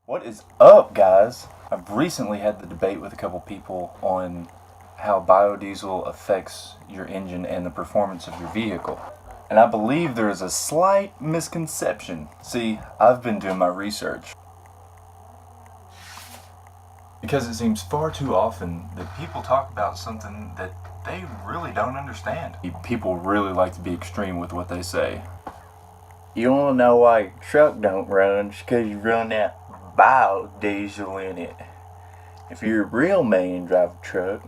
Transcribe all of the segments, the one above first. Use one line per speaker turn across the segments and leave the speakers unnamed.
What is up, guys? I've recently had the debate with a couple people on how biodiesel affects your engine and the performance of your vehicle. And I believe there is a slight misconception. See, I've been doing my research. Because it seems far too often that people talk about something that they really don't understand. People really like to be extreme with what they say.
You wanna know why your truck don't run? Just 'cause you run that biodiesel in it. If you're a real man drive a truck,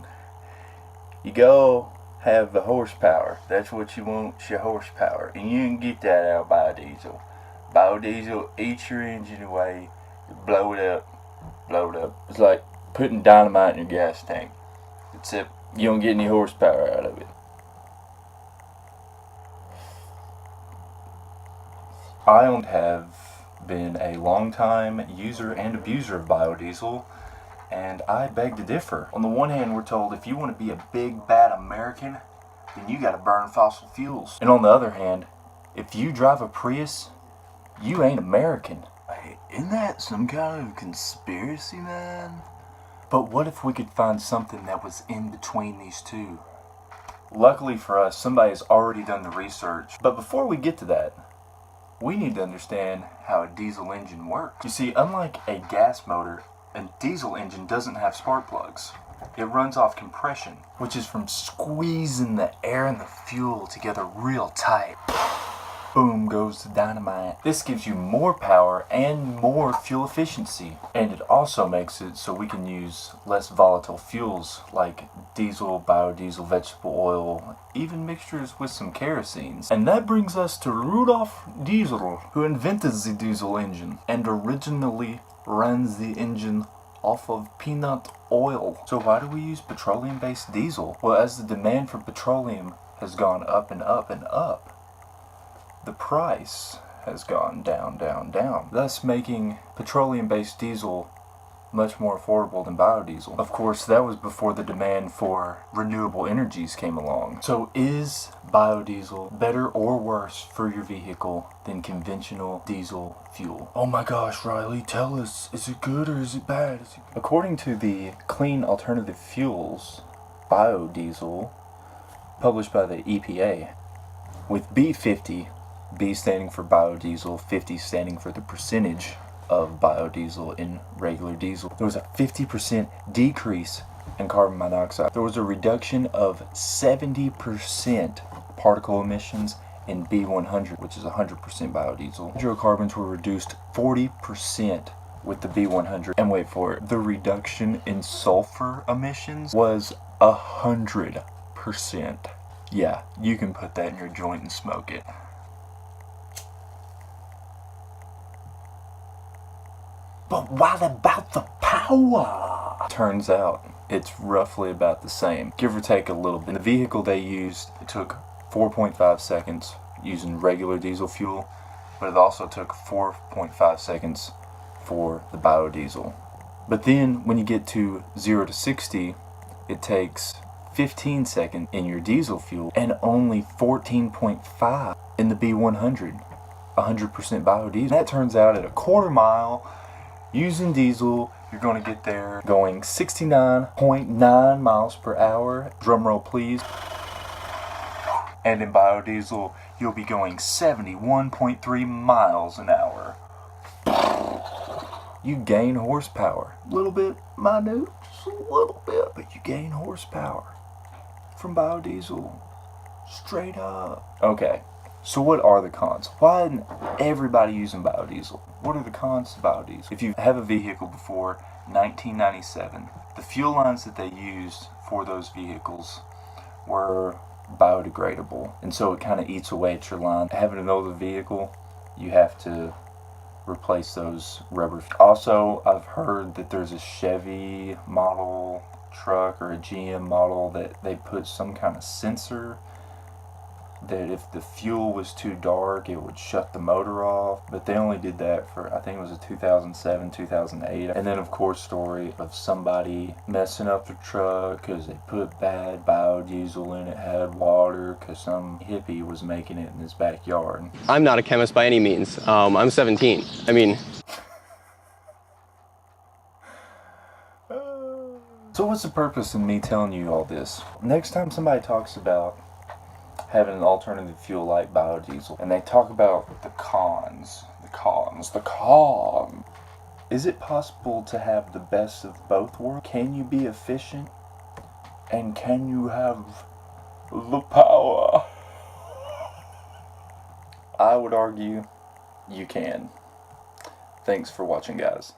you go have the horsepower. That's what you want, your horsepower. And you can get that out of biodiesel. Biodiesel eats your engine away, you blow it up. It's like putting dynamite in your gas tank. Except you don't get any horsepower out of it.
I have been a long-time user and abuser of biodiesel, and I beg to differ. On the one hand, we're told if you want to be a big bad American, then you gotta burn fossil fuels. And on the other hand, if you drive a Prius, you ain't American.
Hey, isn't that some kind of conspiracy, man?
But what if we could find something that was in between these two? Luckily for us, somebody has already done the research. But before we get to that, we need to understand how a diesel engine works. You see, unlike a gas motor, a diesel engine doesn't have spark plugs. It runs off compression, which is from squeezing the air and the fuel together real tight. Boom goes the dynamite. This gives you more power and more fuel efficiency. And it also makes it so we can use less volatile fuels like diesel, biodiesel, vegetable oil, even mixtures with some kerosene. And that brings us to Rudolf Diesel, who invented the diesel engine and originally ran the engine off of peanut oil. So why do we use petroleum-based diesel? Well, as the demand for petroleum has gone up and up and up, the price has gone down, thus making petroleum-based diesel much more affordable than biodiesel. Of course, that was before the demand for renewable energies came along. So is biodiesel better or worse for your vehicle than conventional diesel fuel? Oh my gosh, Riley, tell us, is it good or is it bad? According to the Clean Alternative Fuels, biodiesel, published by the EPA, with B50, B standing for biodiesel, 50 standing for the percentage of biodiesel in regular diesel, there was a 50% decrease in carbon monoxide. There was a reduction of 70% particle emissions in B100, which is 100% biodiesel. Hydrocarbons were reduced 40% with the B100. And wait for it, the reduction in sulfur emissions was 100%. Yeah, you can put that in your joint and smoke it. But what about the power? Turns out it's roughly about the same, give or take a little bit. In the vehicle they used, it took 4.5 seconds using regular diesel fuel, but it also took 4.5 seconds for the biodiesel. But then when you get to 0 to 60, it takes 15 seconds in your diesel fuel and only 14.5 in the B100, 100% biodiesel. That turns out at a quarter mile, using diesel, you're going to get there going 69.9 miles per hour. Drum roll, please. And in biodiesel, you'll be going 71.3 miles an hour. You gain horsepower. A little bit minute, just a little bit, but you gain horsepower from biodiesel. Straight up. Okay. So what are the cons? Why isn't everybody using biodiesel? What are the cons to biodiesel? If you have a vehicle before 1997, the fuel lines that they used for those vehicles were biodegradable. And so it kind of eats away at your line. Having an older vehicle, you have to replace those rubber. Also, I've heard that there's a Chevy model truck or a GM model that they put some kind of sensor that if the fuel was too dark, it would shut the motor off. But they only did that for, I think it was a 2007, 2008. And then, of course, story of somebody messing up the truck because they put bad biodiesel in it, had water, because some hippie was making it in his backyard.
I'm not a chemist by any means. I'm 17. I mean...
So what's the purpose in me telling you all this? Next time somebody talks about having an alternative fuel like biodiesel, and they talk about the cons. Is it possible to have the best of both worlds? Can you be efficient? And can you have the power? I would argue you can. Thanks for watching, guys.